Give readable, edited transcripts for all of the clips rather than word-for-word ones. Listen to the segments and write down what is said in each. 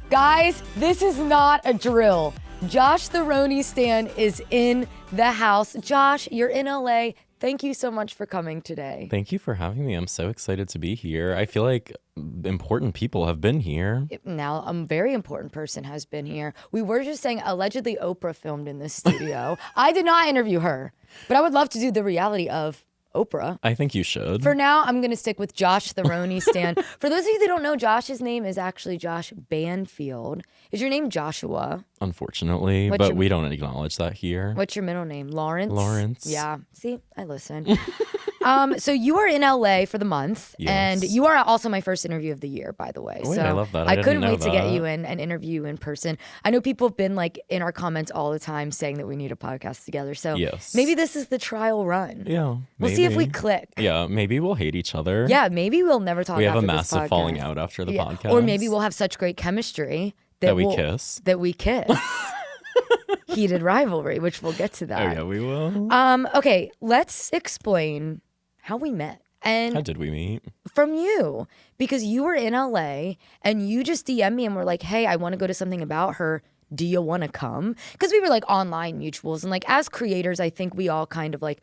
Guys, this is not a drill. JoshtheRHONyStan is in the house. Josh, you're in LA. Thank you so much for coming today. Thank you for having me. I'm so excited to be here. I feel like important people have been here. Now, a very important person has been here. We were just saying allegedly Oprah filmed in this studio. I did not interview her, but I would love to do the reality of Oprah. I think you should. For now, I'm going to stick with JoshtheRHONyStan. For those of you that don't know, Josh's name is actually Josh Banfield. Is your name Joshua? Unfortunately, but we don't acknowledge that here. What's your middle name? Lawrence? Lawrence. Yeah. See, I listen. So you are in LA for the month, yes. And you are also my first interview of the year, by the way. Wait, so I love that. I couldn't wait to get you in and interview you in person. I know people have been like in our comments all the time saying that we need a podcast together. So yes. Maybe this is the trial run. Yeah. We'll see if we click. Yeah, maybe we'll hate each other. Yeah, maybe we'll never talk. We have after a massive this podcast. falling out after the podcast. Or maybe we'll have such great chemistry that we kiss. That we kiss. Heated Rivalry, which we'll get to that. Oh yeah, we will. Okay, let's explain how we met. And how did we meet? From you, because you were in LA and you just DM'd me and were like, hey, I want to go to something about her. Do you want to come? Because we were like online mutuals. And like as creators, I think we all kind of like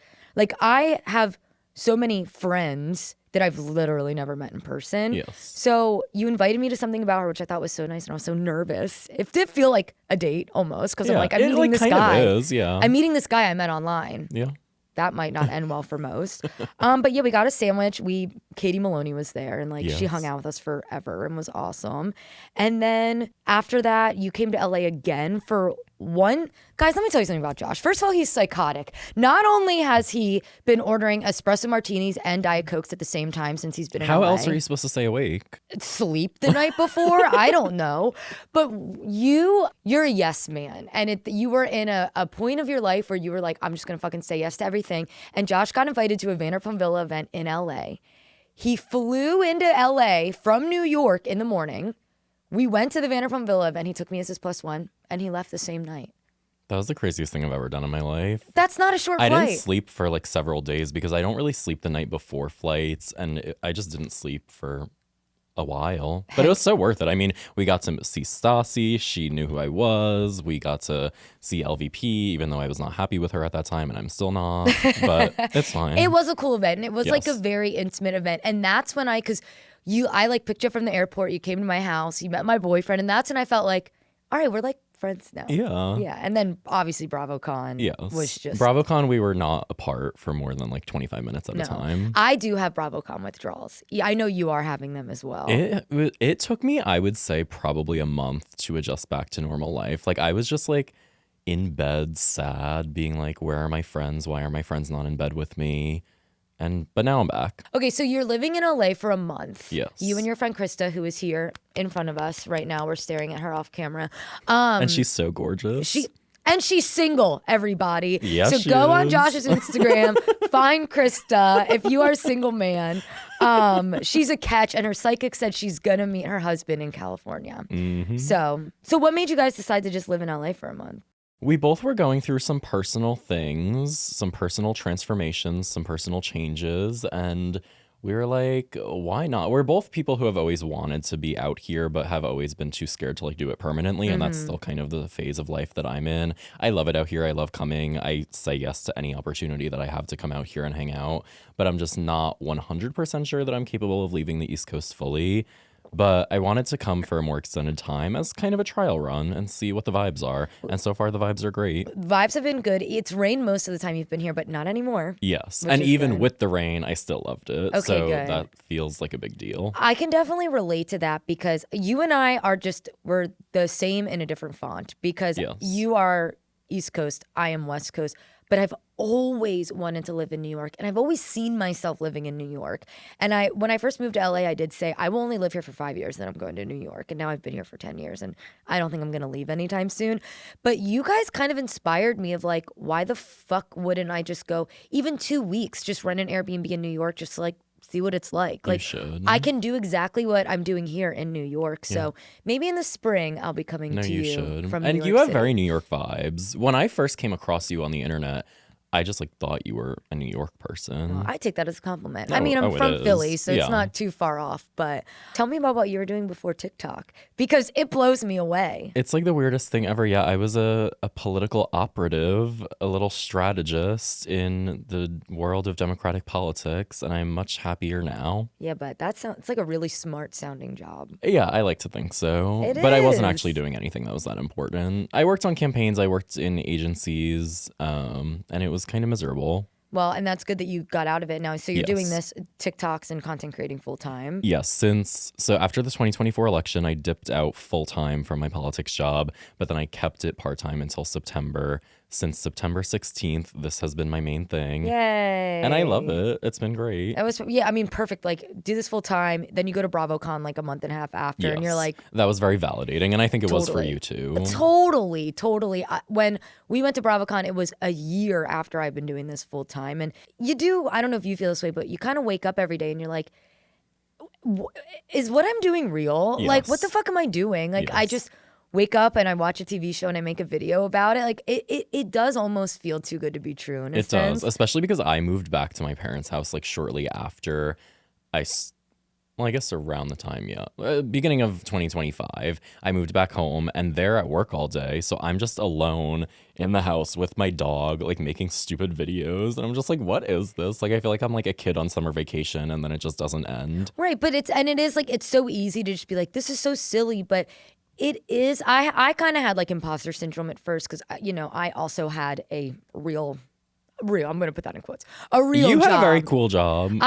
I have so many friends that I've literally never met in person. Yes. So you invited me to something about her, which I thought was so nice. And I was so nervous. It did feel like a date almost. Because I'm like, I'm meeting this guy. It is, yeah. I'm meeting this guy I met online. Yeah. That might not end well for most. But yeah, we got a sandwich. Katie Maloney was there and like she hung out with us forever and was awesome. And then after that, you came to LA again for one. Guys, let me tell you something about Josh. First of all, he's psychotic. Not only has he been ordering espresso martinis and Diet Cokes at the same time since he's been in LA. How else are you supposed to stay awake? Sleep the night before? I don't know. But you're a yes man. And you were in a point of your life where you were like, I'm just going to fucking say yes to everything. And Josh got invited to a Vanderpump Villa event in LA. He flew into LA from New York in the morning. We went to the Vanderpump Villa event. He took me as his +1 and he left the same night. That was the craziest thing I've ever done in my life. That's not a short flight. I didn't sleep for like several days because I don't really sleep the night before flights. And I just didn't sleep for a while. But it was so worth it. I mean, we got to see Stassi. She knew who I was. We got to see LVP, even though I was not happy with her at that time. And I'm still not. But it's fine. It was a cool event. And it was like a very intimate event. And that's when I like picked you up from the airport. You came to my house. You met my boyfriend. And that's when I felt like, all right, we're like friends now. Yeah. Yeah. And then obviously BravoCon was just. BravoCon, we were not apart for more than like 25 minutes at a time. I do have BravoCon withdrawals. Yeah, I know you are having them as well. It took me, I would say, probably a month to adjust back to normal life. Like I was just like in bed, sad, being like, where are my friends? Why are my friends not in bed with me? But now I'm back. Okay, so you're living in LA for a month. Yes. You and your friend Krista, who is here in front of us right now. We're staring at her off camera. And she's so gorgeous. She's single, everybody. Yes, so go on Josh's Instagram, find Krista if you are a single man. She's a catch, and her psychic said she's gonna meet her husband in California. Mm-hmm. So what made you guys decide to just live in LA for a month? We both were going through some personal things, some personal transformations, some personal changes, and we were like, why not? We're both people who have always wanted to be out here, but have always been too scared to like do it permanently, and that's still kind of the phase of life that I'm in. I love it out here. I love coming. I say yes to any opportunity that I have to come out here and hang out, but I'm just not 100% sure that I'm capable of leaving the East Coast fully. But I wanted to come for a more extended time as kind of a trial run and see what the vibes are. And so far, the vibes are great. Vibes have been good. It's rained most of the time you've been here, but not anymore. Yes. And even with the rain, I still loved it. Okay, so good. That feels like a big deal. I can definitely relate to that because you and I we're the same in a different font because you are East Coast, I am West Coast. But I've always wanted to live in New York, and I've always seen myself living in New York. And when I first moved to LA, I did say, I will only live here for 5 years, then I'm going to New York. And now I've been here for 10 years, and I don't think I'm going to leave anytime soon. But you guys kind of inspired me of like, why the fuck wouldn't I just go even 2 weeks, just rent an Airbnb in New York, just to like see what it's like. Like, should. I can do exactly what I'm doing here in New York. So maybe in the spring I'll be coming to you should. from and New York you have City. very New York vibes. When I first came across you on the internet, I just like thought you were a New York person. I take that as a compliment. Oh, I mean, I'm from it Philly, is. so it's not too far off. But tell me about what you were doing before TikTok, because it blows me away. It's like the weirdest thing ever. Yeah, I was a political operative, a little strategist in the world of democratic politics, and I'm much happier now. Yeah, but it's like a really smart sounding job. Yeah, I like to think so. It I wasn't is. actually doing anything that was that important. I worked on campaigns, I worked in agencies, and it was kind of miserable. Well, and that's good that you got out of it now. So you're doing Yes. this TikToks and content creating full time. Yes, so after the 2024 election, I dipped out full time from my politics job, but then I kept it part time until September. Since September 16th, this has been my main thing. Yay. And I love it. It's been great. That was, I mean, perfect. Like, do this full time. Then you go to BravoCon like a month and a half after, and you're Yes. like, that was very validating, and I think it was for you too. Totally. When we went to BravoCon, it was a year after I've been doing this full time. And you do, I don't know if you feel this way, but you kind of wake up every day and you're like, is what I'm doing real? Yes. Like, what the fuck am I doing? Like, I Yes. just wake up and I watch a TV show and I make a video about it. Like, it does almost feel too good to be true in a It sense. does, especially because I moved back to my parents' house like shortly after I guess around the time, beginning of 2025, I moved back home and they're at work all day. So I'm just alone in the house with my dog, like making stupid videos. And I'm just like, what is this? Like, I feel like I'm like a kid on summer vacation and then it just doesn't end. Right. But it is like, it's so easy to just be like, this is so silly. But it is, I kind of had like imposter syndrome at first because, I also had a real, I'm going to put that in quotes, a real You job. had a very cool job. And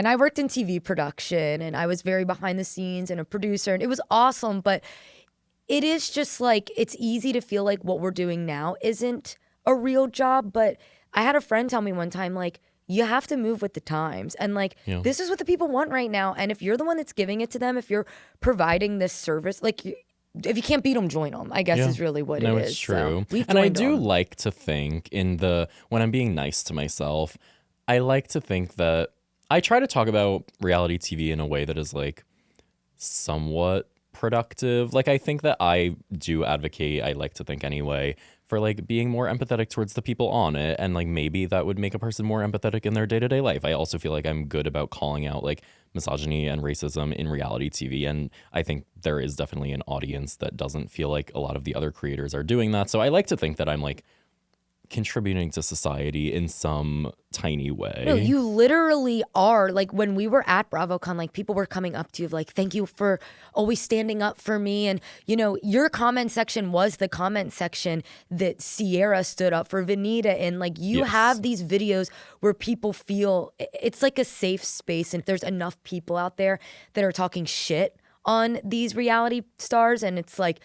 I worked in TV production and I was very behind the scenes and a producer and it was awesome. But it is just like, it's easy to feel like what we're doing now isn't a real job. But I had a friend tell me one time, like, you have to move with the times. And like, this is what the people want right now. And if you're the one that's giving it to them, if you're providing this service, like, if you can't beat them, join them, I guess is really what it is. No, it's true. So and I do like to think when I'm being nice to myself, I like to think that I try to talk about reality TV in a way that is like somewhat productive. Like, I think that I do advocate, I like to think anyway, for like being more empathetic towards the people on it. And like maybe that would make a person more empathetic in their day-to-day life. I also feel like I'm good about calling out like misogyny and racism in reality TV. And I think there is definitely an audience that doesn't feel like a lot of the other creators are doing that. So I like to think that I'm like contributing to society in some tiny way. No, you literally are. Like, when we were at BravoCon, like, people were coming up to you like, thank you for always standing up for me. And, your comment section was the comment section that Sierra stood up for Vanita. And like, you have these videos where people feel it's like a safe space. And there's enough people out there that are talking shit on these reality stars. And it's like,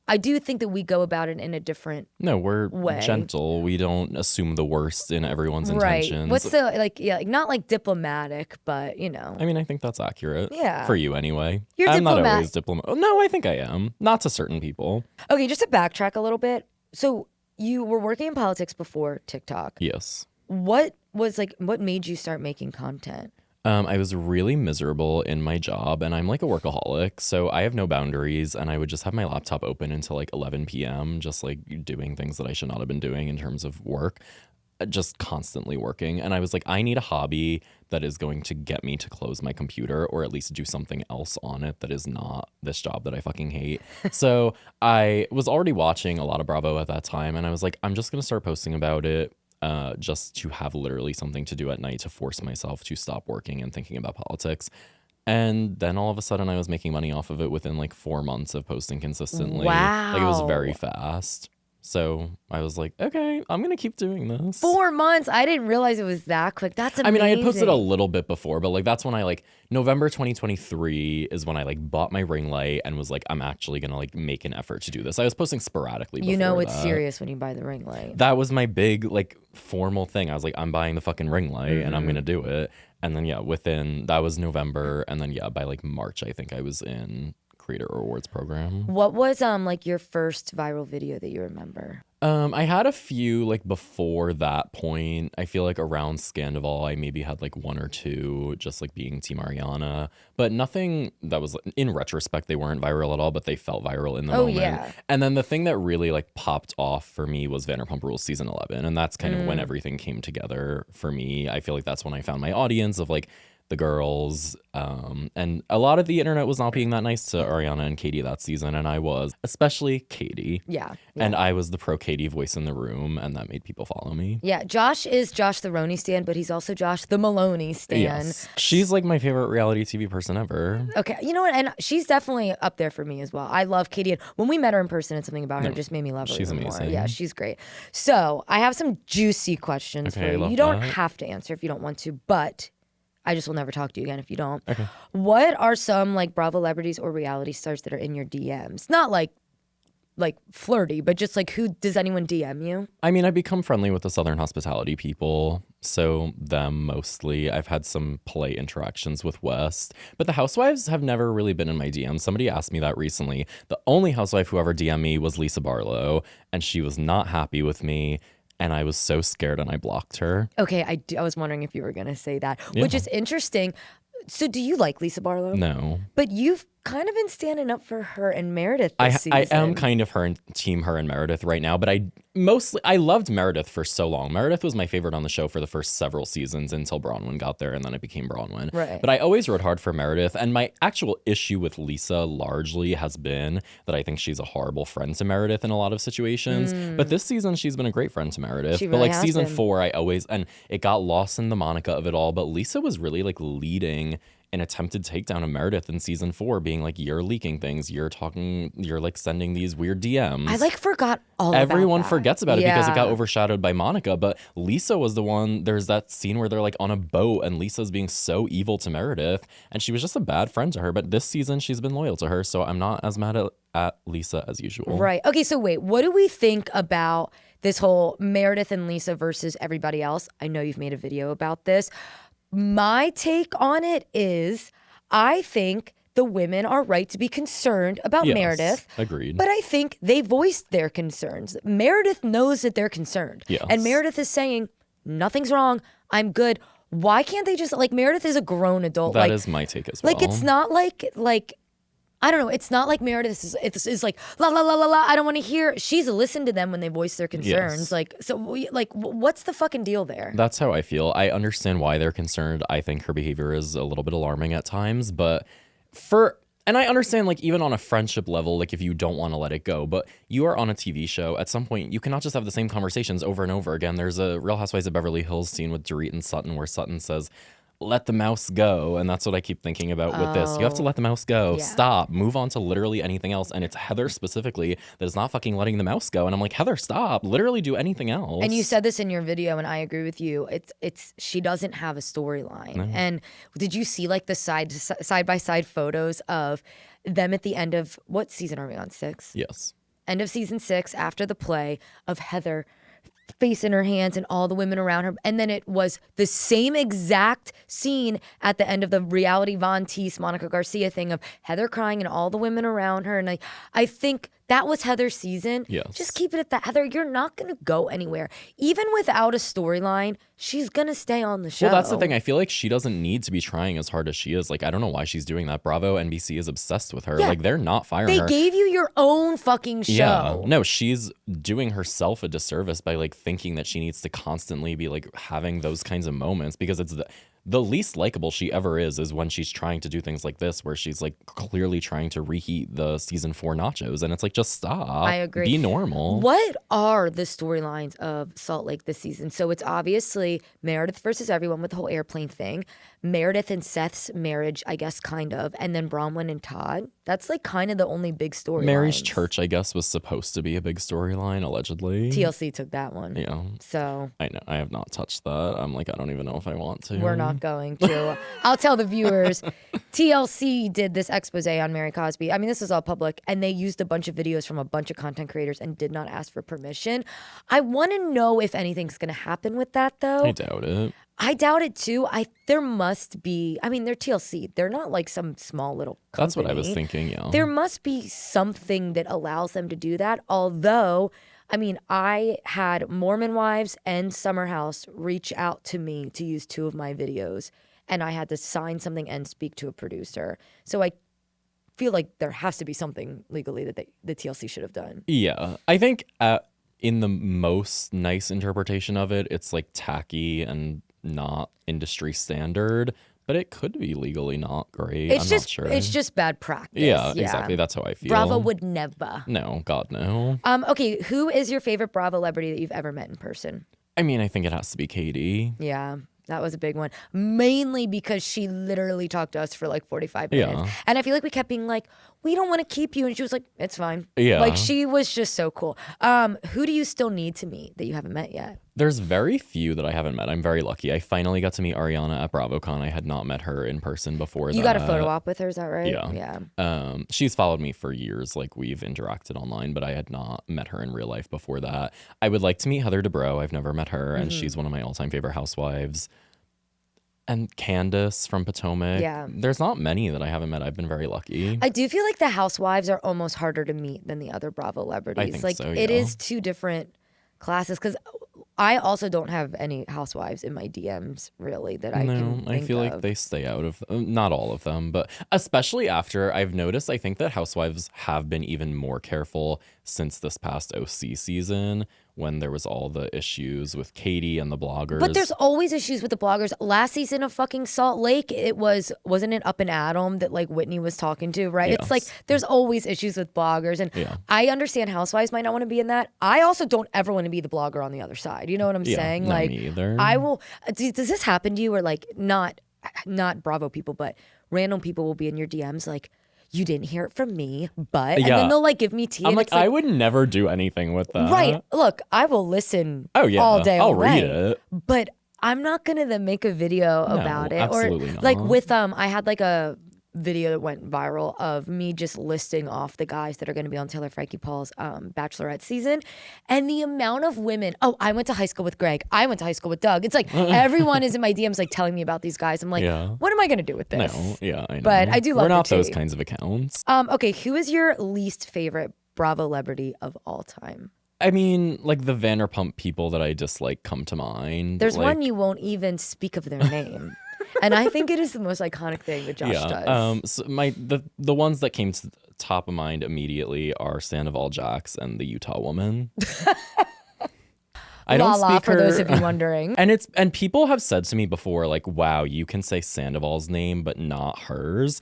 I do think that we go about it in a different we're way. Gentle. We don't assume the worst in everyone's right. intentions. What's the not like diplomatic, but I mean, I think that's accurate. Yeah. For you anyway. You're I'm diplomat. not always diplomatic. No, I think I am. Not to certain people. Okay, just to backtrack a little bit. So you were working in politics before TikTok. Yes. What made you start making content? I was really miserable in my job and I'm like a workaholic. So I have no boundaries and I would just have my laptop open until like 11 p.m. just like doing things that I should not have been doing in terms of work, just constantly working. And I was like, I need a hobby that is going to get me to close my computer or at least do something else on it that is not this job that I fucking hate. So I was already watching a lot of Bravo at that time and I was like, I'm just going to start posting about it. Just to have literally something to do at night to force myself to stop working and thinking about politics. And then all of a sudden I was making money off of it within like 4 months of posting consistently. Wow. Like, it was very fast. So I was like, okay, I'm going to keep doing this. 4 months? I didn't realize it was that quick. That's amazing. I mean, I had posted a little bit before, but like that's when I November 2023 is when I like bought my ring light and was like, I'm actually going to like make an effort to do this. I was posting sporadically before it's that. serious when you buy the ring light. That was my big like formal thing. I was like, I'm buying the fucking ring light and I'm going to do it. And then that was November. And then by like March, I think I was in Creator Rewards program. What was like your first viral video that you remember? I had a few like before that point. I feel like around Scandival, I maybe had like one or two just like being Team Ariana, but nothing that was, in retrospect, they weren't viral at all, but they felt viral in the moment. Yeah. And then the thing that really like popped off for me was Vanderpump Rules season 11. And that's kind of when everything came together for me. I feel like that's when I found my audience of like the girls, and a lot of the internet was not being that nice to Ariana and Katie that season, and I was, especially Katie. Yeah. And I was the pro Katie voice in the room, and that made people follow me. Yeah, Josh is JoshtheRHONystan, but he's also Josh the Maloney stan. Yes. She's like my favorite reality TV person ever. Okay, you know what? And she's definitely up there for me as well. I love Katie. And when we met her in person, and something about her just made me love her. She's even amazing. More. Yeah, she's great. So I have some juicy questions for you. You don't have to answer if you don't want to, but I just will never talk to you again if you don't. Okay. What are some like Bravolebrities or reality stars that are in your DMs? Not like flirty, but just like who does anyone DM you? I mean, I've become friendly with the Southern Hospitality people, so them mostly. I've had some polite interactions with West, but the Housewives have never really been in my DMs. Somebody asked me that recently. The only housewife who ever DM'd me was Lisa Barlow, and she was not happy with me. And I was so scared and I blocked her. Okay, I was wondering if you were going to say that, which is interesting. So do you like Lisa Barlow? No. But you've kind of been standing up for her and Meredith this season. I am kind of team her and Meredith right now, but I loved Meredith for so long. Meredith was my favorite on the show for the first several seasons until Bronwyn got there, and then it became Bronwyn. Right. But I always rode hard for Meredith, and my actual issue with Lisa largely has been that I think she's a horrible friend to Meredith in a lot of situations. But this season, she's been a great friend to Meredith. She but really like has season been. 4, and it got lost in the Monica of it all, but Lisa was really like leading an attempted takedown of Meredith in season 4, being like, you're leaking things, you're like sending these weird DMs. I like forgot all Everyone about that. forgets about it because it got overshadowed by Monica, but Lisa was the one. There's that scene where they're like on a boat and Lisa's being so evil to Meredith, and she was just a bad friend to her. But this season she's been loyal to her, so I'm not as mad at Lisa as usual. Right. Okay, so wait, what do we think about this whole Meredith and Lisa versus everybody else? I know you've made a video about this. My take on it is I think the women are right to be concerned about Meredith. Agreed. But I think they voiced their concerns. Meredith knows that they're concerned. Yes. And Meredith is saying, nothing's wrong, I'm good. Why can't they just, like, Meredith is a grown adult. That is my take as well. Like, it's not like I don't know. It's not like Meredith is like, la, la, la, la, la, I don't want to hear. She's listened to them when they voice their concerns. Yes. Like, so, what's the fucking deal there? That's how I feel. I understand why they're concerned. I think her behavior is a little bit alarming at times, but and I understand, like, even on a friendship level, like, if you don't want to let it go, but you are on a TV show. At some point, you cannot just have the same conversations over and over again. There's a Real Housewives of Beverly Hills scene with Dorit and Sutton where Sutton says, let the mouse go. And that's what I keep thinking about with this. You have to let the mouse go. Yeah. Stop. Move on to literally anything else. And it's Heather specifically that is not fucking letting the mouse go. And I'm like, Heather, stop. Literally do anything else. And you said this in your video, and I agree with you. It's she doesn't have a storyline. No. And did you see like the side by side photos of them at the end of what season are we on? 6? Yes. End of season 6, after the play, of Heather face in her hands and all the women around her. And then it was the same exact scene at the end of the reality Von Teese, Monica Garcia thing of Heather crying and all the women around her. And I think that was Heather's season. Yes. Just keep it at that. Heather, you're not going to go anywhere. Even without a storyline, she's going to stay on the show. Well, that's the thing. I feel like she doesn't need to be trying as hard as she is. Like, I don't know why she's doing that. Bravo, NBC is obsessed with her. Yeah. Like, they're not firing They her. gave you your own fucking show. Yeah. No, she's doing herself a disservice by like thinking that she needs to constantly be like having those kinds of moments, because it's the least likable she ever is when she's trying to do things like this, where she's like clearly trying to reheat the season 4 nachos. And it's like, just stop. I agree. Be normal. What are the storylines of Salt Lake this season? So it's obviously Meredith versus everyone with the whole airplane thing. Meredith and Seth's marriage, I guess, kind of. And then Bronwyn and Todd. That's like kind of the only big storyline. Mary's church, I guess, was supposed to be a big storyline, allegedly. TLC took that one. Yeah. So I know. I have not touched that. I'm like, I don't even know if I want to. we're not going to. I'll tell the viewers, TLC did this expose on Mary Cosby. I mean, this is all public, and they used a bunch of videos from a bunch of content creators and did not ask for permission. I want to know if anything's going to happen with that, though. I doubt it. I doubt it too. There must be. I mean, they're TLC. They're not like some small little company. That's what I was thinking. Yeah. There must be something that allows them to do that. Although, I mean, I had Mormon Wives and Summer House reach out to me to use 2 of my videos, and I had to sign something and speak to a producer. So I feel like there has to be something legally that the TLC should have done. Yeah, I think in the most nice interpretation of it, it's like tacky and not industry standard, but it could be legally not great. I'm not sure. It's just bad practice. Yeah, exactly. That's how I feel. Bravo would never. No, God, no. Okay, who is your favorite Bravolebrity that you've ever met in person? I mean, I think it has to be Katie. Yeah. That was a big one, mainly because she literally talked to us for like 45 minutes. Yeah. And I feel like we kept being like, we don't want to keep you. And she was like, it's fine. Yeah. Like, she was just so cool. Who do you still need to meet that you haven't met yet? There's very few that I haven't met. I'm very lucky. I finally got to meet Ariana at BravoCon. I had not met her in person before that. You got a photo op with her, is that right? Yeah. Yeah. She's followed me for years. Like, we've interacted online, but I had not met her in real life before that. I would like to meet Heather Dubrow. I've never met her, and she's one of my all-time favorite housewives. And Candace from Potomac. Yeah. There's not many that I haven't met. I've been very lucky. I do feel like the housewives are almost harder to meet than the other Bravolebrities. I think like, so, it yeah. is 2 different classes, because I also don't have any housewives in my DMs, really, that I can think I feel of. like they stay out of, not all of them, but especially after I've noticed, I think that housewives have been even more careful since this past OC season, when there was all the issues with Katie and the bloggers. But there's always issues with the bloggers. Last season of fucking Salt Lake, wasn't it Up and Adam that like Whitney was talking to, right? Yes. It's like there's always issues with bloggers, and Yeah. I understand housewives might not want to be in that. I also don't ever want to be the blogger on the other side. You know what I'm saying? No, Like, me either. I will. Does this happen to you, or like not Bravo people, but random people will be in your DMs like, you didn't hear it from me, but, and then they'll like give me tea. I'm and like, it's like, I would never do anything with that. right. Look, I will listen Oh, yeah. all day, I'll all read night, it. but I'm not gonna then make a video about it. absolutely Or not. like with I had like a video that went viral of me just listing off the guys that are going to be on Taylor Frankie Paul's Bachelorette season, and the amount of women. Oh, I went to high school with Greg. I went to high school with Doug. It's like everyone is in my DMs like telling me about these guys. I'm like, what am I going to do with this? No, yeah, I know. But I do love We're not the those tea. kinds of accounts. Okay, who is your least favorite Bravolebrity of all time? I mean, like the Vanderpump people that I dislike come to mind. There's like, one you won't even speak of their name. And I think it is the most iconic thing that Josh does. So the ones that came to top of mind immediately are Sandoval Jax and the Utah woman. I don't Lala, speak for her, those of you wondering. And people have said to me before, like, wow, you can say Sandoval's name but not hers.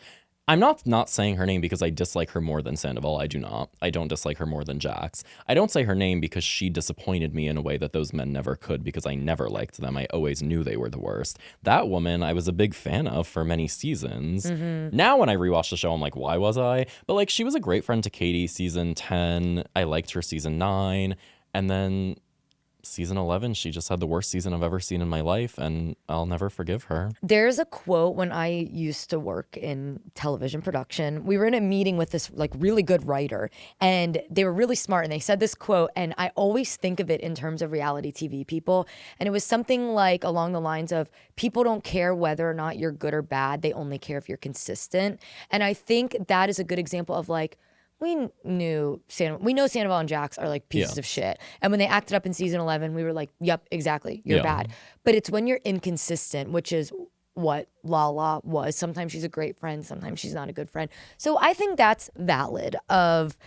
I'm not saying her name because I dislike her more than Sandoval. I do not. I don't dislike her more than Jax. I don't say her name because she disappointed me in a way that those men never could, because I never liked them. I always knew they were the worst. That woman I was a big fan of for many seasons. Now when I rewatch the show, I'm like, why was I? But like, she was a great friend to Katie season 10. I liked her season 9. And then season 11, she just had the worst season I've ever seen in my life, and I'll never forgive her. There's a quote when I used to work in television production. We were in a meeting with this like really good writer, and they were really smart, and they said this quote, and I always think of it in terms of reality TV people. And it was something like along the lines of, people don't care whether or not you're good or bad, they only care if you're consistent. And I think that is a good example of like, we know Sandoval and Jax are like pieces of shit. And when they acted up in season 11, we were like, yep, exactly, you're bad. But it's when you're inconsistent, which is what Lala was. Sometimes she's a great friend, sometimes she's not a good friend. So I think that's valid of,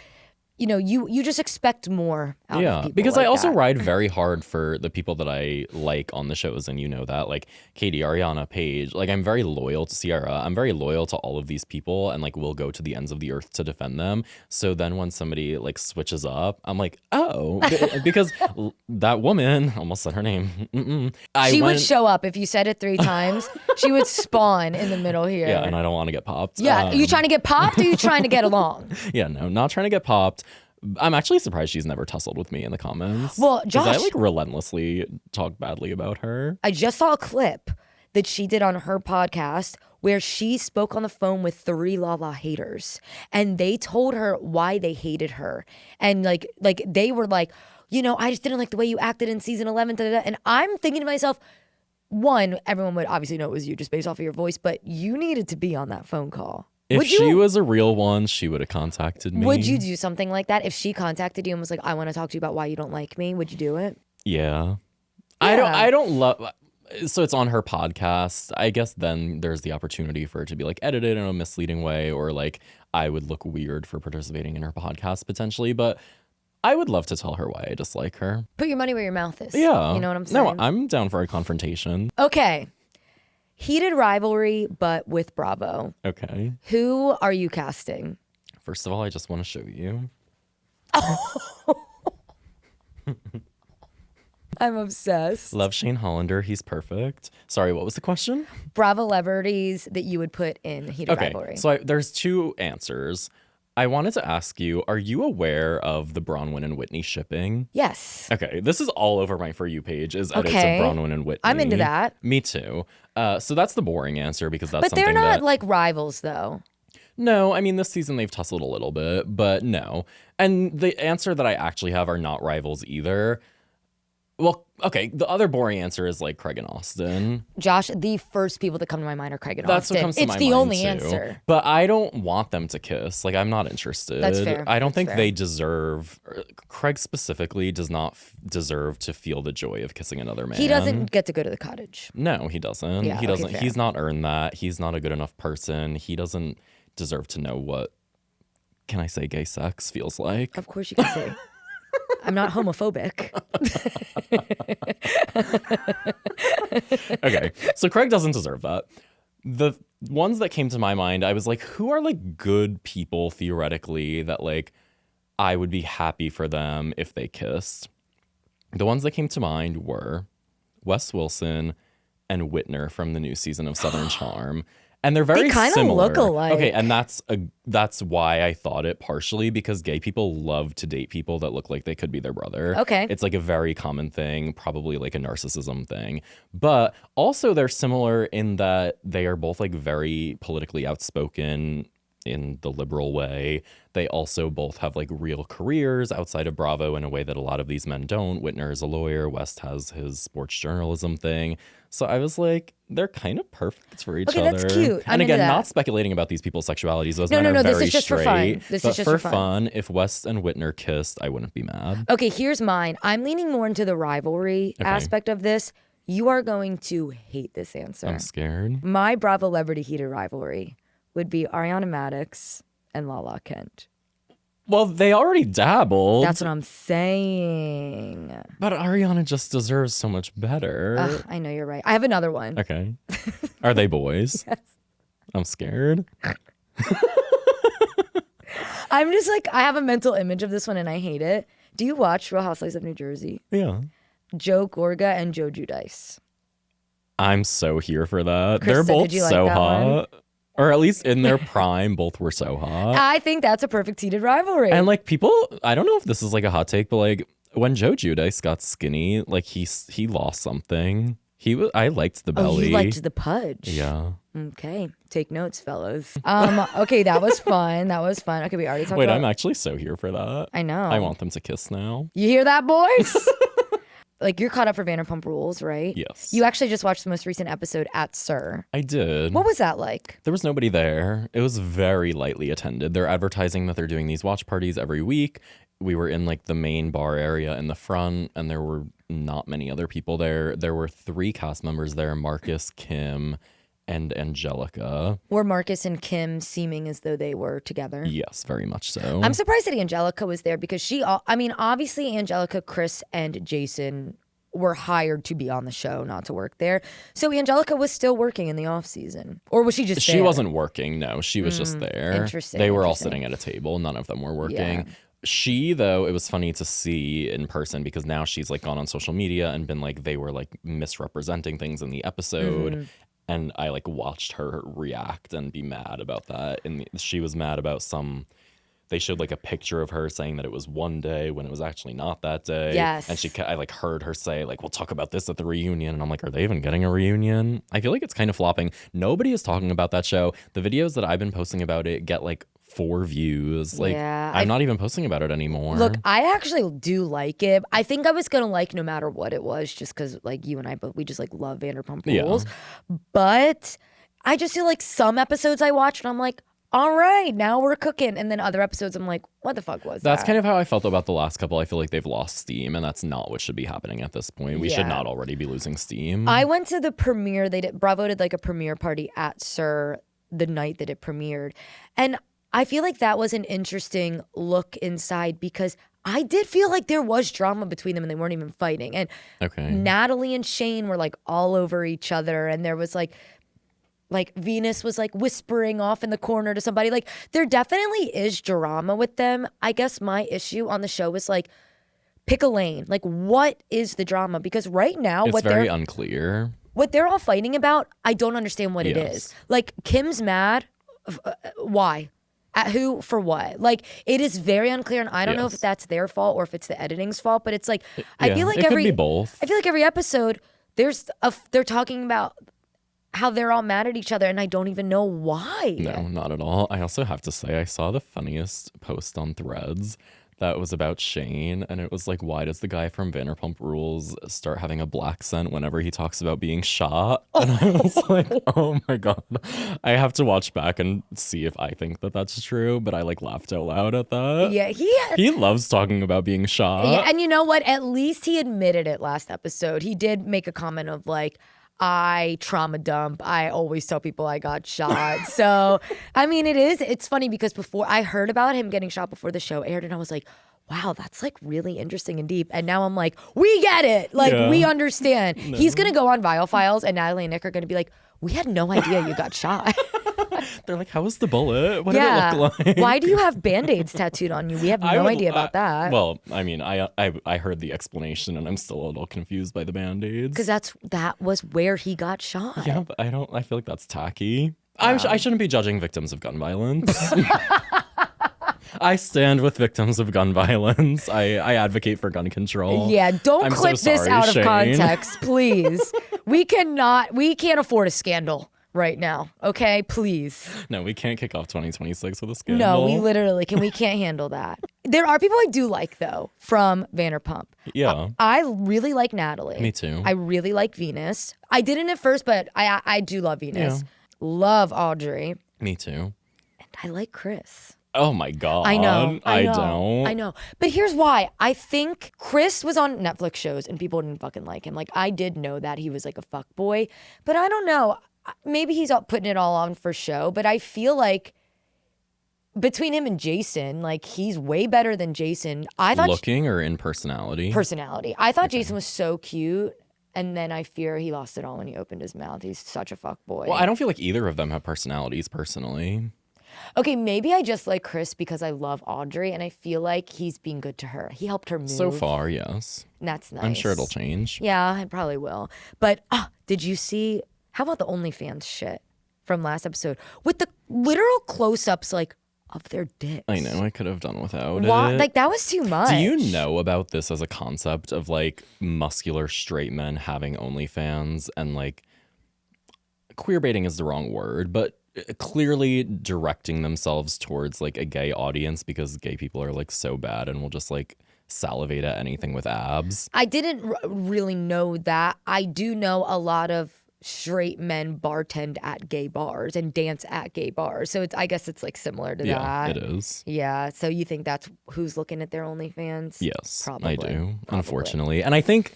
you know, you just expect more out of people. Because like I also that. ride very hard for the people that I like on the shows, and you know that, like Katie, Ariana, Paige. Like, I'm very loyal to Sierra. I'm very loyal to all of these people, and like will go to the ends of the earth to defend them. So then when somebody like switches up, I'm like, oh, because that woman, almost said her name. She would show up if you said it 3 times. She would spawn in the middle here. Yeah, and I don't want to get popped. Yeah, are you trying to get popped, or are you trying to get along? Yeah, no, not trying to get popped. I'm actually surprised she's never tussled with me in the comments. Well, Josh, I like relentlessly talk badly about her. I just saw a clip that she did on her podcast where she spoke on the phone with 3 Lala haters, and they told her why they hated her. And like they were like, you know, I just didn't like the way you acted in season 11. Da, da, da. And I'm thinking to myself, one, everyone would obviously know it was you just based off of your voice, but you needed to be on that phone call. If she was a real one, she would have contacted me. Would you do something like that? If she contacted you and was like, I want to talk to you about why you don't like me, would you do it? Yeah. I don't love... So it's on her podcast. I guess then there's the opportunity for it to be like edited in a misleading way, or like I would look weird for participating in her podcast potentially. But I would love to tell her why I dislike her. Put your money where your mouth is. Yeah. You know what I'm saying? No, I'm down for a confrontation. Okay. Heated rivalry, but with Bravo. Okay. Who are you casting? First of all, I just want to show you. I'm obsessed. Love Shane Hollander. He's perfect. Sorry, what was the question? Bravolebrities that you would put in Heated Rivalry. So there's two answers. I wanted to ask you, are you aware of the Bronwyn and Whitney shipping? Yes. Okay, this is all over my For You page, is edits of Bronwyn and Whitney. I'm into that. Me too. So that's the boring answer because that's something. But they're not like rivals though. No, I mean, this season they've tussled a little bit, but no. And the answer that I actually have are not rivals either. Well, okay, the other boring answer is like Craig and Austin. Josh, the first people that come to my mind are Craig and That's Austin. What comes to it's my the mind only too. Answer. But I don't want them to kiss. Like, I'm not interested. That's fair. I don't think they deserve, Craig specifically does not deserve to feel the joy of kissing another man. He doesn't get to go to the cottage. No, he doesn't. Yeah, he doesn't. fair. He's not earned that. He's not a good enough person. He doesn't deserve to know what, can I say, gay sex feels like. Of course you can say. I'm not homophobic. Okay, so Craig doesn't deserve that. The ones that came to my mind, I was like, who are like good people theoretically that like I would be happy for them if they kissed? The ones that came to mind were Wes Wilson and Whitner from the new season of Southern Charm. And they're very kind of similar. look alike. Okay, and that's why I thought it, partially because gay people love to date people that look like they could be their brother. Okay. It's like a very common thing, probably like a narcissism thing. But also they're similar in that they are both like very politically outspoken in the liberal way. They also both have like real careers outside of Bravo in a way that a lot of these men don't. Whitner is a lawyer. West has his sports journalism thing. So I was like, they're kind of perfect for each other. Okay, that's cute. And again, not speculating about these people's sexualities. Those men are this very is just straight. for fun. This but is just for for fun, if West and Whitner kissed, I wouldn't be mad. Okay, here's mine. I'm leaning more into the rivalry aspect of this. You are going to hate this answer. I'm scared. My Bravolebrity heated rivalry would be Ariana Madix and Lala Kent. Well, they already dabbled. That's what I'm saying. But Ariana just deserves so much better. I know you're right. I have another one. Okay. Are they boys? Yes. I'm scared. I'm just like, I have a mental image of this one and I hate it. Do you watch Real Housewives of New Jersey? Yeah. Joe Gorga and Joe Giudice. I'm so here for that. Krista, they're both did you like so that hot. one? Or at least in their prime, both were so hot. I think that's a perfect heated rivalry. And like people, I don't know if this is like a hot take, but like when Joe Giudice got skinny, like he lost something. I liked the belly. Oh, you liked the pudge. Yeah. Okay, take notes, fellas. Okay, that was fun. That was fun. Okay, we already talked Wait, about... I'm actually so here for that. I know. I want them to kiss now. You hear that, boys? Like, you're caught up for Vanderpump Rules, right? Yes. You actually just watched the most recent episode at Sir. I did. What was that like? There was nobody there. It was very lightly attended. They're advertising that they're doing these watch parties every week. We were in like the main bar area in the front, and there were not many other people there. There were 3 cast members there, Marcus, Kim, and Angelica. Were Marcus and Kim seeming as though they were together? Yes, very much so. I'm surprised that Angelica was there because obviously Angelica, Chris, and Jason were hired to be on the show, not to work there. So Angelica was still working in the off season, or was she just there? She wasn't working. No, she was just there. Interesting. They were all sitting at a table. None of them were working. Yeah. She, though, it was funny to see in person because now she's like gone on social media and been like, they were like misrepresenting things in the episode. And I like watched her react and be mad about that. And she was mad about they showed like a picture of her saying that it was one day when it was actually not that day. Yes. And I like heard her say like, we'll talk about this at the reunion. And I'm like, are they even getting a reunion? I feel like it's kind of flopping. Nobody is talking about that show. The videos that I've been posting about it get like 4 views. Like, Yeah, I'm not even posting about it anymore. Look, I actually do like it. I think I was gonna like no matter what it was, just because like you and I, but we just like love Vanderpump Rules. Yeah. But I just feel like some episodes I watch and I'm like, all right, now we're cooking. And then other episodes I'm like, what the fuck was that? That's kind of how I felt about the last couple. I feel like they've lost steam, and that's not what should be happening at this point. We should not already be losing steam. I went to the premiere. Bravo did like a premiere party at Sir the night that it premiered. And I feel like that was an interesting look inside because I did feel like there was drama between them and they weren't even fighting. And Natalie and Shane were like all over each other, and there was like Venus was like whispering off in the corner to somebody. Like there definitely is drama with them. I guess my issue on the show was like, pick a lane. Like what is the drama? Because right now it's very unclear. What they're all fighting about, I don't understand what it is. Like Kim's mad. Why? At who? For what? Like it is very unclear, and I don't know if that's their fault or if it's the editing's fault. But it's like I feel like it could be both. I feel like every episode they're talking about how they're all mad at each other, and I don't even know why. No, not at all. I also have to say I saw the funniest post on Threads that was about Shane, and it was like, why does the guy from Vanderpump Rules start having a black scent whenever he talks about being shot? And I was like, oh my God. I have to watch back and see if I think that that's true, but I like laughed out loud at that. Yeah, he loves talking about being shot. Yeah, and you know what? At least he admitted it last episode. He did make a comment of like, I trauma dump. I always tell people I got shot. So, I mean, it's funny because before I heard about him getting shot before the show aired, and I was like, wow, that's like really interesting and deep. And now I'm like, we get it. Like, we understand. No. He's going to go on Viall Files, and Natalie and Nick are going to be like, we had no idea you got shot. They're like, how was the bullet? What did it look like? Why do you have Band-Aids tattooed on you? We have no idea about that. Well, I mean, I heard the explanation, and I'm still a little confused by the Band-Aids. Because that was where he got shot. Yeah, but I feel like that's tacky. I shouldn't be judging victims of gun violence. I stand with victims of gun violence. I advocate for gun control. Yeah, don't clip this out of context, please. We can't afford a scandal right now, okay? Please. No, we can't kick off 2026 with a scandal. No, we literally we can't handle that. There are people I do like, though, from Vanderpump. Yeah. I really like Natalie. Me too. I really like Venus. I didn't at first, but I do love Venus. Yeah. Love Audrey. Me too. And I like Chris. Oh my God. I know. I don't. I know. But here's why. I think Chris was on Netflix shows and people didn't fucking like him. Like, I did know that he was like a fuckboy, but I don't know. Maybe he's putting it all on for show, but I feel like between him and Jason, like he's way better than Jason. I thought looking or in personality? Personality. I thought Jason was so cute. And then I fear he lost it all when he opened his mouth. He's such a fuckboy. Well, I don't feel like either of them have personalities personally. Okay, maybe I just like Chris because I love Audrey and I feel like he's being good to her. He helped her move. So far, yes. That's nice. I'm sure it'll change. Yeah, it probably will. But did you see, how about the OnlyFans shit from last episode? With the literal close-ups like of their dicks. I know, I could have done without it. Like that was too much. Do you know about this as a concept of like muscular straight men having OnlyFans and like queer baiting is the wrong word, but clearly directing themselves towards like a gay audience because gay people are like so bad and will just like salivate at anything with abs? I didn't really know that. I do know a lot of straight men bartend at gay bars and dance at gay bars. So I guess it's like similar to that. Yeah, it is. Yeah. So you think that's who's looking at their OnlyFans? Yes, probably. I do, unfortunately. And I think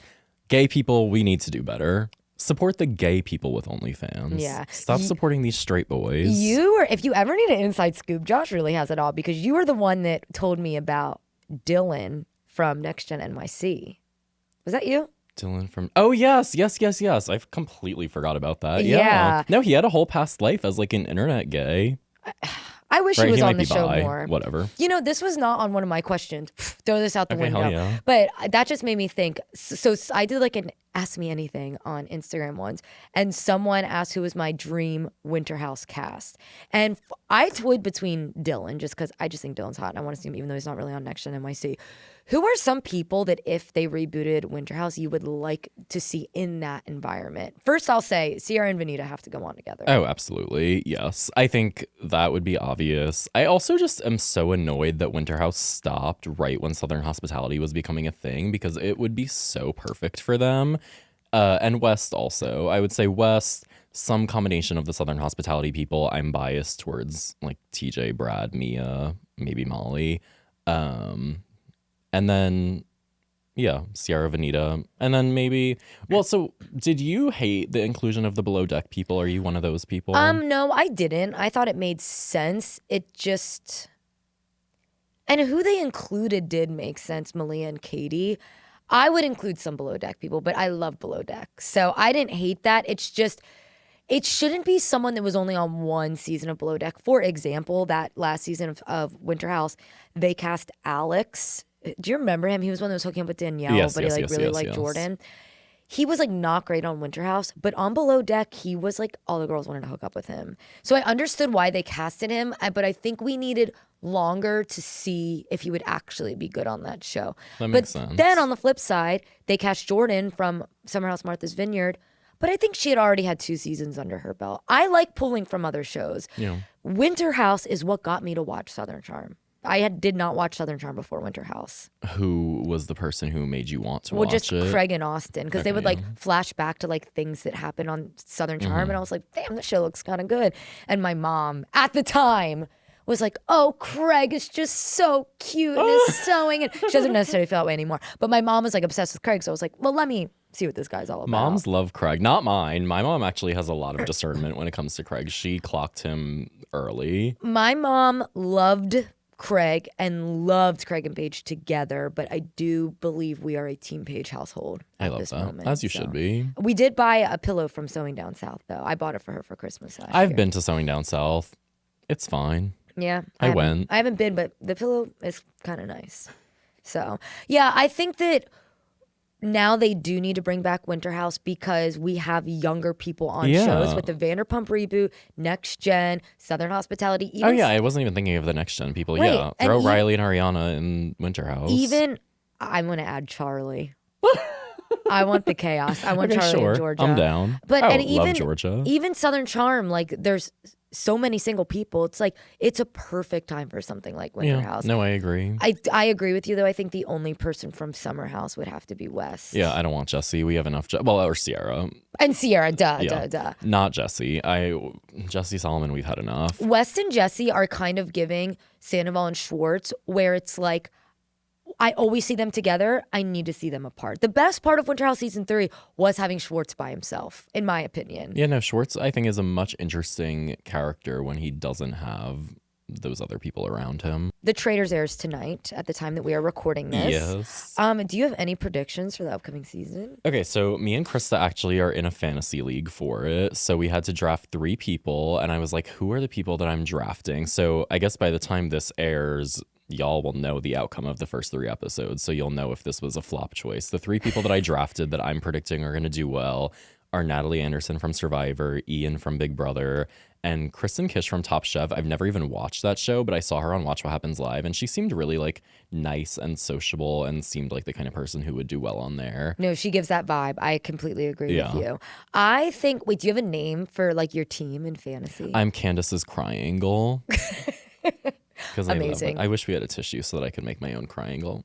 gay people, we need to do better. Support the gay people with OnlyFans. Yeah. Stop supporting these straight boys. If you ever need an inside scoop, Josh really has it all because you were the one that told me about Dylan from Next Gen NYC. Was that you? Dylan from... Oh, yes. I've completely forgot about that. Yeah. No, he had a whole past life as like an internet gay. I wish he was on the show more. Whatever. You know, this was not on one of my questions. Throw this out the window. Hell yeah. But that just made me think. So I did like Ask Me Anything on Instagram once, and someone asked who was my dream Winter House cast. And I toyed between Dylan, just because I just think Dylan's hot and I want to see him, even though he's not really on Next Gen NYC. Who are some people that if they rebooted Winter House, you would like to see in that environment? First, I'll say Sierra and Vanita have to go on together. Oh, absolutely. Yes. I think that would be obvious. I also just am so annoyed that Winter House stopped right when Southern Hospitality was becoming a thing, because it would be so perfect for them. And West also. I would say West, some combination of the Southern Hospitality people. I'm biased towards like TJ, Brad, Mia, maybe Molly. And then, yeah, Sierra, Vanita. And then maybe, well, so did you hate the inclusion of the Below Deck people? Are you one of those people? No, I didn't. I thought it made sense. It just, and who they included did make sense, Malia and Katie. I would include some Below Deck people, but I love Below Deck. So I didn't hate that. It's just, it shouldn't be someone that was only on one season of Below Deck. For example, that last season of Winter House, they cast Alex. Do you remember him? He was one that was hooking up with Danielle, yes, but yes, he yes, really yes, liked yes. Jordan. He was like not great on Winter House, but on Below Deck, he was like all the girls wanted to hook up with him. So I understood why they casted him, but I think we needed longer to see if he would actually be good on that show. That makes sense. Then on the flip side, they cast Jordan from Summer House Martha's Vineyard, but I think she had already had 2 seasons under her belt. I like pulling from other shows. Yeah. Winter House is what got me to watch Southern Charm. I did not watch Southern Charm before Winter House. Who was the person who made you want to watch just it? Craig and Austin, because they would like flash back to like things that happened on Southern Charm, and I was like, damn, this show looks kind of good. And my mom at the time was like, oh, Craig is just so cute and is sewing, and she doesn't necessarily feel that way anymore. But my mom was like obsessed with Craig, so I was like, well, let me see what this guy's all about. Moms love Craig, not mine. My mom actually has a lot of discernment when it comes to Craig. She clocked him early. My mom loved Craig and loved Craig and Paige together, but I do believe we are a Team Paige household I at love this that, moment. as you should be. We did buy a pillow from Sewing Down South, though. I bought it for her for Christmas last year. I've been to Sewing Down South. It's fine. Yeah. I went. I haven't been, but the pillow is kind of nice. So, yeah, I think that now they do need to bring back Winter House because we have younger people on shows with the Vanderpump reboot, Next Gen, Southern Hospitality. Oh, yeah. I wasn't even thinking of the Next Gen people. Right. Yeah. And Throw Riley and Ariana in Winter House. Even, I'm going to add Charlie. I want the chaos. I want Okay, Charlie sure. and Georgia. I'm down. But I and even love Georgia. Even Southern Charm, like there's so many single people. It's like it's a perfect time for something like Winter House. No, I agree. I agree with you though. I think the only person from Summer House would have to be Wes. Yeah, I don't want Jesse. We have enough. Or Sierra. And Sierra, duh. Not Jesse. Jesse Solomon, we've had enough. Wes and Jesse are kind of giving Sandoval and Schwartz, where it's like, I always see them together. I need to see them apart. The best part of Winter House Season 3 was having Schwartz by himself, in my opinion. Yeah, no, Schwartz, I think, is a much interesting character when he doesn't have those other people around him. The Traitors airs tonight at the time that we are recording this. Yes. Do you have any predictions for the upcoming season? Okay, so me and Krista actually are in a fantasy league for it. So we had to draft 3 people, and I was like, who are the people that I'm drafting? So I guess by the time this airs, y'all will know the outcome of the first 3 episodes, so you'll know if this was a flop choice. The 3 people that I drafted that I'm predicting are going to do well are Natalie Anderson from Survivor, Ian from Big Brother, and Kristen Kish from Top Chef. I've never even watched that show, but I saw her on Watch What Happens Live, and she seemed really like nice and sociable and seemed like the kind of person who would do well on there. No, she gives that vibe. I completely agree with you. I think, wait, do you have a name for like your team in fantasy? I'm Candace's Cryangle. Amazing. I wish we had a tissue so that I could make my own Cryangle.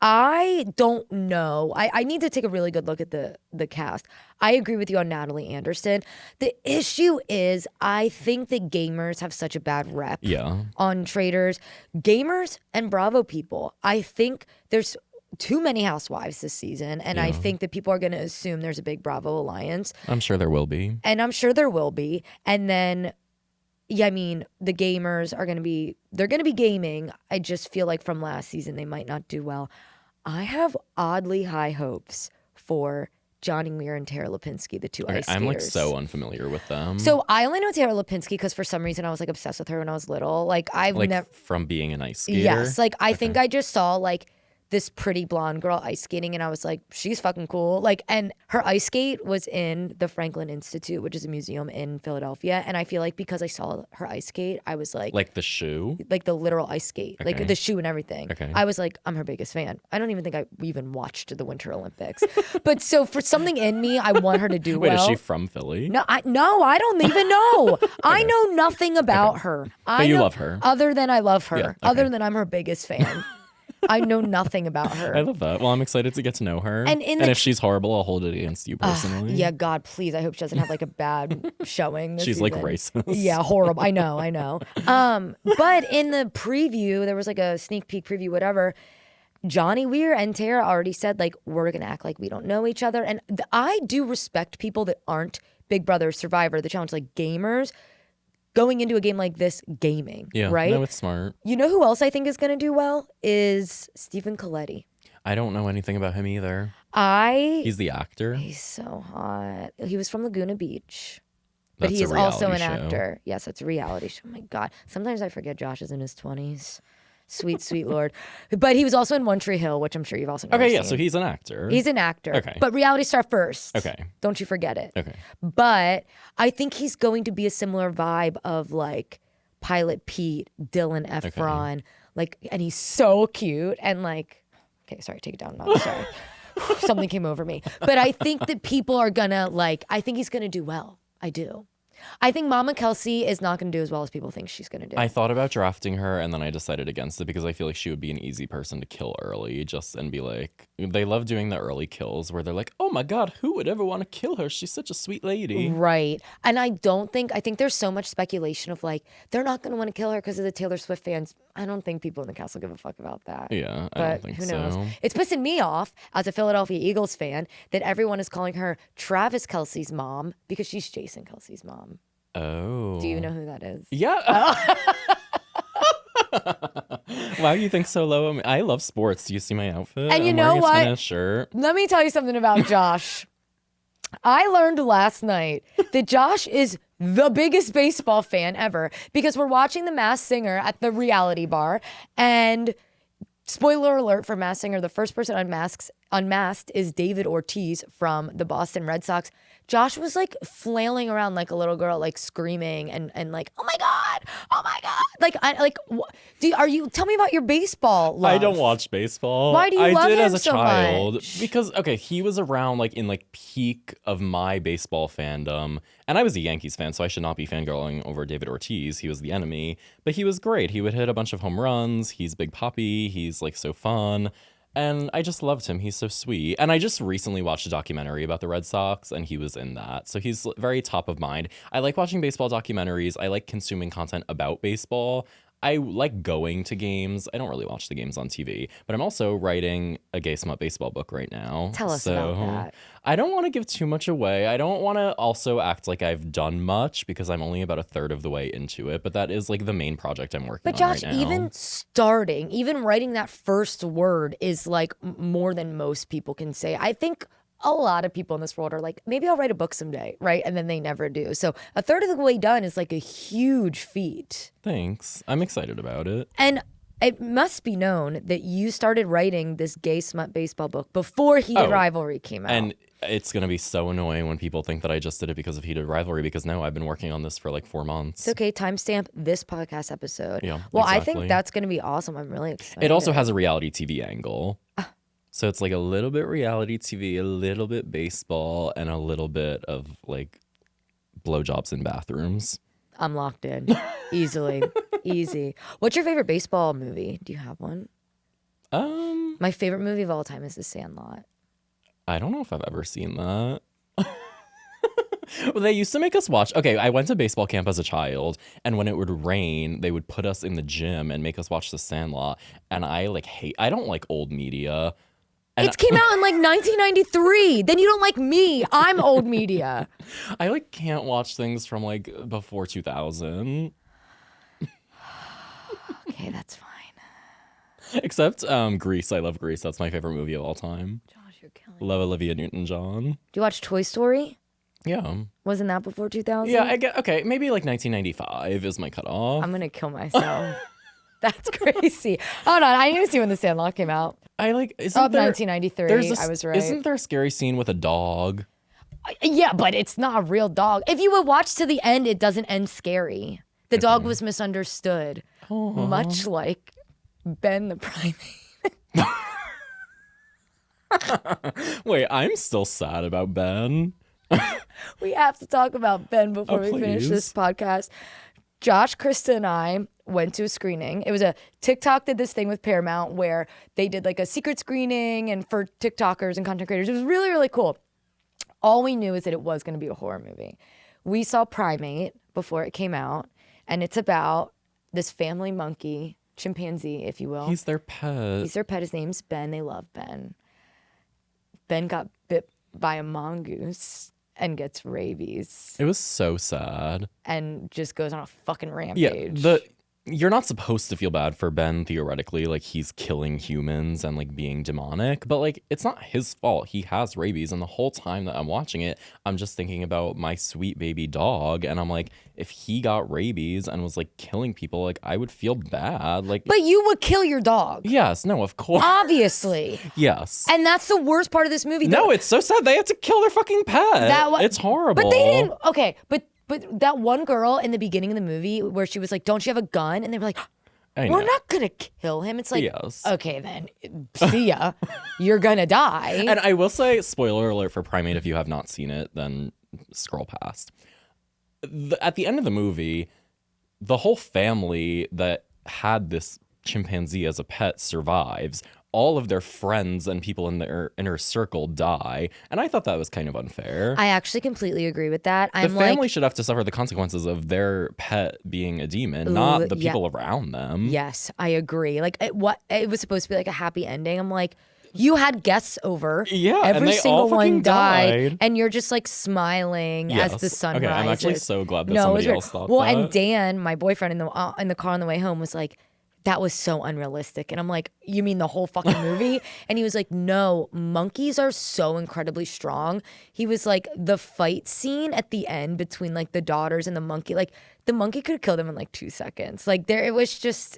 I don't know. I need to take a really good look at the cast. I agree with you on Natalie Anderson. The issue is I think that gamers have such a bad rep on Traitors. Gamers and Bravo people. I think there's too many Housewives this season, and I think that people are going to assume there's a big Bravo alliance. I'm sure there will be. And I'm sure there will be. And then yeah, I mean, the gamers are they're going to be gaming. I just feel like from last season, they might not do well. I have oddly high hopes for Johnny Weir and Tara Lipinski, the two ice skaters. I'm like so unfamiliar with them. So I only know Tara Lipinski because for some reason I was like obsessed with her when I was little. Like from being an ice skater? Yes. Like I think I just saw like this pretty blonde girl ice skating, and I was like, she's fucking cool. Like, and her ice skate was in the Franklin Institute, which is a museum in Philadelphia. And I feel like because I saw her ice skate, I was like the shoe, like the literal ice skate, like the shoe and everything. Okay. I was like, I'm her biggest fan. I don't even think I even watched the Winter Olympics, but so for something in me, I want her to do well. Wait, is she from Philly? No, I don't even know. I know nothing about her. But you love her. Other than I love her. Yeah, okay. Other than I'm her biggest fan. I know nothing about her. I love that. Well, I'm excited to get to know her. And if she's horrible, I'll hold it against you personally. Yeah, God, please. I hope she doesn't have like a bad showing this She's season. like racist. Yeah, horrible. I know. But in the preview, there was like a sneak peek preview, whatever. Johnny Weir and Tara already said, like, we're going to act like we don't know each other. And I do respect people that aren't Big Brother, Survivor, The Challenge, like gamers, going into a game like this gaming, right? No, it's smart. You know who else I think is going to do well is Stephen Colletti. I don't know anything about him either. He's the actor. He's so hot. He was from Laguna Beach. But That's he is also an show. Actor. Yes, it's a reality show. Oh my God. Sometimes I forget Josh is in his 20s. Sweet, sweet Lord. But he was also in One Tree Hill, which I'm sure you've also never seen. So he's an actor. He's an actor. Okay. But reality star first. Okay. Don't you forget it. Okay. But I think he's going to be a similar vibe of like Pilot Pete, Dylan Efron. Like, and he's so cute. And like, okay, sorry, take it down. No, sorry. Something came over me. But I think that people are gonna like, I think he's gonna do well. I do. I think Mama Kelsey is not going to do as well as people think she's going to do. I thought about drafting her, and then I decided against it because I feel like she would be an easy person to kill early, and be like, they love doing the early kills where they're like, oh my God, who would ever want to kill her? She's such a sweet lady. Right. And I think there's so much speculation of like, they're not going to want to kill her because of the Taylor Swift fans. I don't think people in the castle give a fuck about that. Yeah, but I don't think who so. knows? It's pissing me off as a Philadelphia Eagles fan that everyone is calling her Travis Kelce's mom because she's Jason Kelce's mom. Oh. Do you know who that is? Yeah. Wow, you think so low? I love sports. Do you see my outfit? And you know what? I'm wearing a shirt. Let me tell you something about Josh. I learned last night that Josh is the biggest baseball fan ever because we're watching The Masked Singer at the reality bar. And spoiler alert for Masked Singer, the first person unmasked is David Ortiz from the Boston Red Sox. Josh was like flailing around like a little girl, like screaming and like, oh my God. Tell me about your baseball love. I don't watch baseball. Why do you love him him as a so child much? because he was around like in like peak of my baseball fandom, and I was a Yankees fan, so I should not be fangirling over David Ortiz. He was the enemy, but he was great. He would hit a bunch of home runs. He's Big Papi. He's like so fun. And I just loved him. He's so sweet. And I just recently watched a documentary about the Red Sox, and he was in that. So he's very top of mind. I like watching baseball documentaries. I like consuming content about baseball. I like going to games. I don't really watch the games on TV, but I'm also writing a gay smut baseball book right now. Tell us about that. I don't want to give too much away. I don't want to also act like I've done much because I'm only about a third of the way into it, but that is like the main project I'm working on right now. But Josh, even writing that first word is like more than most people can say. I think a lot of people in this world are like, maybe I'll write a book someday, right? And then they never do. So a third of the way done is like a huge feat. Thanks. I'm excited about it. And it must be known that you started writing this gay smut baseball book before Heated Rivalry came out. And it's going to be so annoying when people think that I just did it because of Heated Rivalry, because no, I've been working on this for like 4 months. It's okay. Timestamp this podcast episode. Yeah, well, exactly. I think that's going to be awesome. I'm really excited. It also has a reality TV angle. So it's like a little bit reality TV, a little bit baseball, and a little bit of like blowjobs in bathrooms. I'm locked in. Easily. Easy. What's your favorite baseball movie? Do you have one? My favorite movie of all time is The Sandlot. I don't know if I've ever seen that. Well, they used to make us watch. Okay, I went to baseball camp as a child, and when it would rain, they would put us in the gym and make us watch The Sandlot. And I don't like old media. It came out in like 1993. Then you don't like me. I'm old media. I like can't watch things from like before 2000. Okay, that's fine. Except Grease. I love Grease. That's my favorite movie of all time. Josh, you're killing me. Love Olivia Newton-John. Do you watch Toy Story? Yeah. Wasn't that before 2000? Yeah, I get, okay, maybe like 1995 is my cutoff. I'm going to kill myself. That's crazy. Hold on, I need to see when The Sandlot came out. Isn't there 1993. I was right. Isn't there a scary scene with a dog? Yeah, but it's not a real dog. If you would watch to the end, it doesn't end scary. The dog was misunderstood, much like Ben the Primate. Wait, I'm still sad about Ben. We have to talk about Ben before we finish this podcast. Josh, Krista, and I went to a screening. It was TikTok did this thing with Paramount where they did like a secret screening and for TikTokers and content creators. It was really, really cool. All we knew is that it was going to be a horror movie. We saw Primate before it came out, and it's about this family monkey, chimpanzee, if you will. He's their pet. His name's Ben. They love Ben. Ben got bit by a mongoose and gets rabies. It was so sad. And just goes on a fucking rampage. Yeah, you're not supposed to feel bad for Ben, theoretically. Like, he's killing humans and, like, being demonic. But, like, it's not his fault. He has rabies. And the whole time that I'm watching it, I'm just thinking about my sweet baby dog. And I'm like, if he got rabies and was, like, killing people, like, I would feel bad. Like, but you would kill your dog. Yes. No, of course. Obviously. Yes. And that's the worst part of this movie. No, it's so sad. They had to kill their fucking pet. It's horrible. But they didn't. Okay, but that one girl in the beginning of the movie where she was like, don't you have a gun? And they were like, we're not going to kill him. It's like, yes. Okay, then see ya. You're going to die. And I will say, spoiler alert for Primate, if you have not seen it, then scroll past. At the end of the movie, the whole family that had this chimpanzee as a pet survives. All of their friends and people in their inner circle die. And I thought that was kind of unfair. I actually completely agree with that. The family should have to suffer the consequences of their pet being a demon, not the people around them. Yes, I agree. Like, it was supposed to be like a happy ending. I'm like, you had guests over. Yeah, every and they single all one died. And you're just like smiling as the sun rises. Okay, I'm actually so glad that somebody else thought that. Well, and Dan, my boyfriend, in the car on the way home was like, that was so unrealistic. And I'm like, you mean the whole fucking movie? And he was like, no, monkeys are so incredibly strong. He was like, the fight scene at the end between like the daughters and the monkey, like the monkey could have killed him in like 2 seconds. Like it was just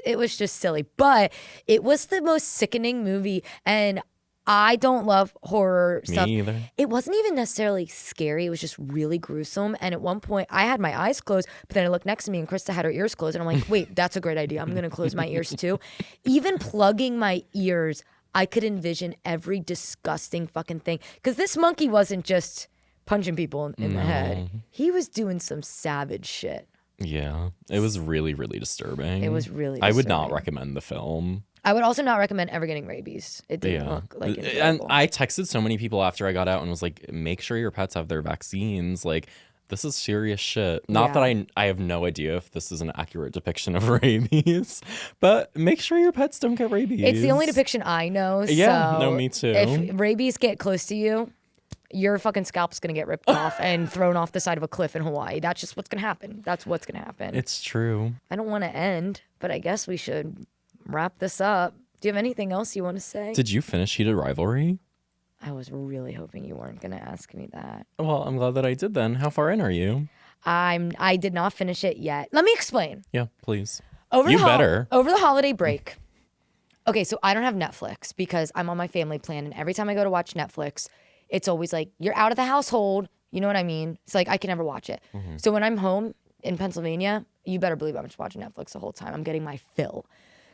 silly. But it was the most sickening movie. And I don't love horror stuff. Me either. It wasn't even necessarily scary. It was just really gruesome. And at one point, I had my eyes closed, but then I looked next to me and Krista had her ears closed. And I'm like, wait, that's a great idea. I'm going to close my ears too. Even plugging my ears, I could envision every disgusting fucking thing. Because this monkey wasn't just punching people in the head. He was doing some savage shit. Yeah. It was really, really disturbing. It was really disturbing. I would not recommend the film. I would also not recommend ever getting rabies. It didn't look like it. And I texted so many people after I got out and was like, make sure your pets have their vaccines. Like, this is serious shit. Not that I have no idea if this is an accurate depiction of rabies, but make sure your pets don't get rabies. It's the only depiction I know. Yeah, so no, me too. If rabies get close to you, your fucking scalp's going to get ripped off and thrown off the side of a cliff in Hawaii. That's just what's going to happen. That's what's going to happen. It's true. I don't want to end, but I guess we should wrap this up. Do you have anything else you want to say? Did you finish Heated Rivalry? I was really hoping you weren't going to ask me that. Well, I'm glad that I did then. How far in are you? I did not finish it yet. Let me explain. Yeah, please. Over the holiday break. Okay, so I don't have Netflix because I'm on my family plan, and every time I go to watch Netflix, it's always like, you're out of the household. You know what I mean? It's like, I can never watch it. Mm-hmm. So when I'm home in Pennsylvania, you better believe I'm just watching Netflix the whole time. I'm getting my fill.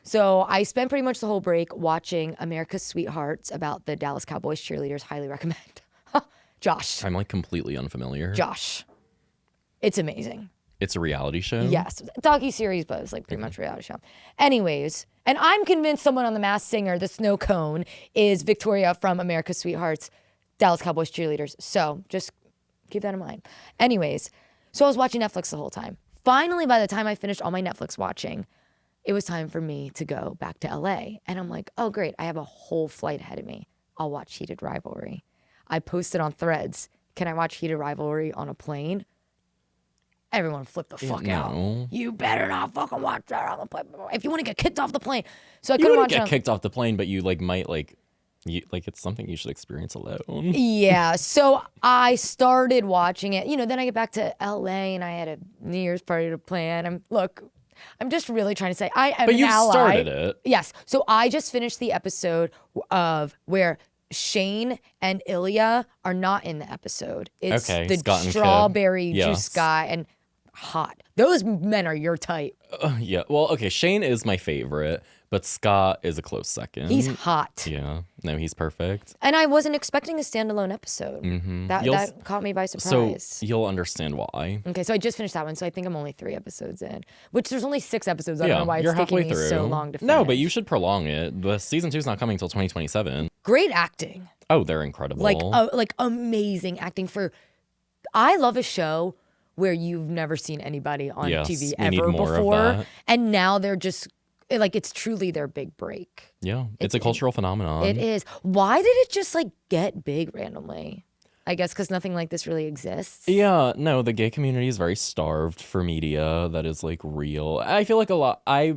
So I spent pretty much the whole break watching America's Sweethearts about the Dallas Cowboys cheerleaders. Highly recommend. Josh. I'm like completely unfamiliar. Josh. It's amazing. It's a reality show? Yes. Docu-series, but it's like pretty much a reality show. Anyways, and I'm convinced someone on The Masked Singer, the snow cone, is Victoria from America's Sweethearts, Dallas Cowboys cheerleaders. So just keep that in mind. Anyways, so I was watching Netflix the whole time. Finally, by the time I finished all my Netflix watching, it was time for me to go back to LA. And I'm like, oh, great. I have a whole flight ahead of me. I'll watch Heated Rivalry. I posted on Threads, can I watch Heated Rivalry on a plane? Everyone flipped the fuck out. You better not fucking watch that on the plane. If you want to get kicked off the plane. So I couldn't watch it. You wouldn't get kicked off the plane, but you might it's something you should experience alone. Yeah. So I started watching it. Then I get back to LA and I had a New Year's party to plan. Look, I'm just really trying to say I am But an you ally. started it. Yes. So I just finished the episode of where Shane and Ilya are not in the episode. It's Okay, the Scott and strawberry Kib. juice guy and hot. Those men are your type. Yeah. Well, okay. Shane is my favorite, but Scott is a close second. He's hot. Yeah. No, he's perfect. And I wasn't expecting a standalone episode. That caught me by surprise. So you'll understand why. Okay, so I just finished that one, so I think I'm only 3 episodes in. Which there's only 6 episodes. I don't know why you're it's taking halfway me through. so long to finish. No, but you should prolong it. The season 2 is not coming until 2027. Great acting. Oh, they're incredible. Like amazing acting for. I love a show where you've never seen anybody on TV ever before, and now they're just like it's truly their big break. Yeah, it's a cultural phenomenon. It is. Why did it just like get big randomly? I guess because nothing like this really exists. Yeah, no, the gay community is very starved for media that is like real. I feel like a lot. I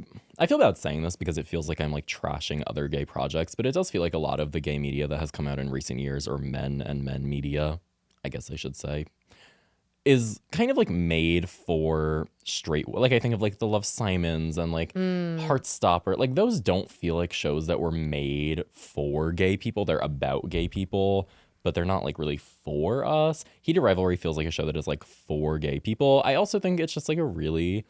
feel bad saying this because it feels like I'm like trashing other gay projects, but it does feel like a lot of the gay media that has come out in recent years, or men and men media, I guess I should say, is kind of like made for straight. Like I think of like the Love Simons and like Heartstopper. Like those don't feel like shows that were made for gay people. They're about gay people, but they're not like really for us. Heated Rivalry feels like a show that is like for gay people. I also think it's just like a really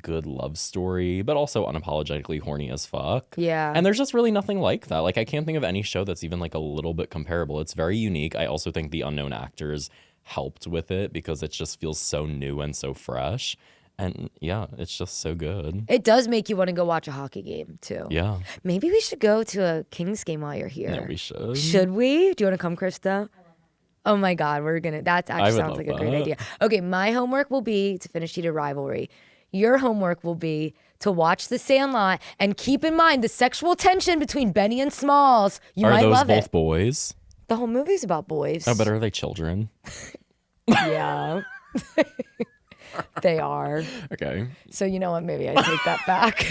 good love story, but also unapologetically horny as fuck. Yeah. And there's just really nothing like that. Like I can't think of any show that's even like a little bit comparable. It's very unique. I also think the unknown actors helped with it because it just feels so new and so fresh. And yeah, it's just so good. It does make you want to go watch a hockey game too. Yeah. Maybe we should go to a Kings game while you're here. No, we should. Should we? Do you want to come, Krista? Oh my God, that actually sounds like a great idea. Okay, my homework will be to finish Heated Rivalry. Your homework will be to watch The Sandlot and keep in mind the sexual tension between Benny and Smalls. You might love it. Are those both boys? The whole movie's about boys. Oh, but are they children? Yeah. They are. Okay. So you know what? Maybe I take that back.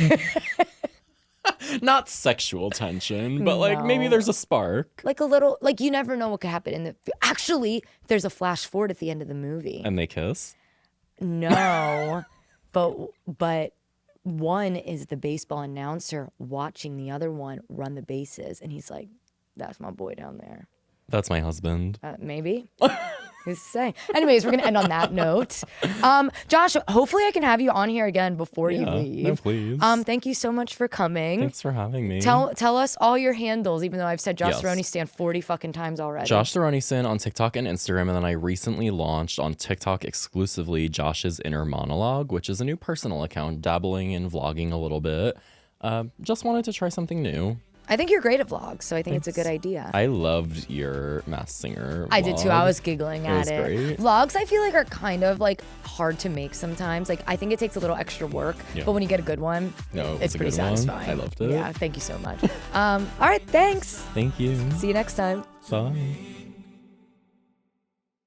Not sexual tension, but like maybe there's a spark. Like a little, like you never know what could happen in the. Actually, there's a flash forward at the end of the movie. And they kiss? No, but one is the baseball announcer watching the other one run the bases, and he's like, "That's my boy down there." That's my husband. Maybe. Who's to say? Anyways, we're going to end on that note. Josh, hopefully I can have you on here again before you leave. No, please. Thank you so much for coming. Thanks for having me. Tell us all your handles, even though I've said JoshtheRHONystan 40 fucking times already. JoshtheRHONystan on TikTok and Instagram, and then I recently launched on TikTok exclusively Josh's Inner Monologue, which is a new personal account dabbling in vlogging a little bit. Just wanted to try something new. I think you're great at vlogs, so I think it's a good idea. I loved your Masked Singer vlog. I did too. I was giggling at it. Great. Vlogs, I feel like, are kind of like hard to make sometimes. Like, I think it takes a little extra work, but when you get a good one, it's pretty satisfying. I loved it. Yeah, thank you so much. All right, thanks. Thank you. See you next time. Bye.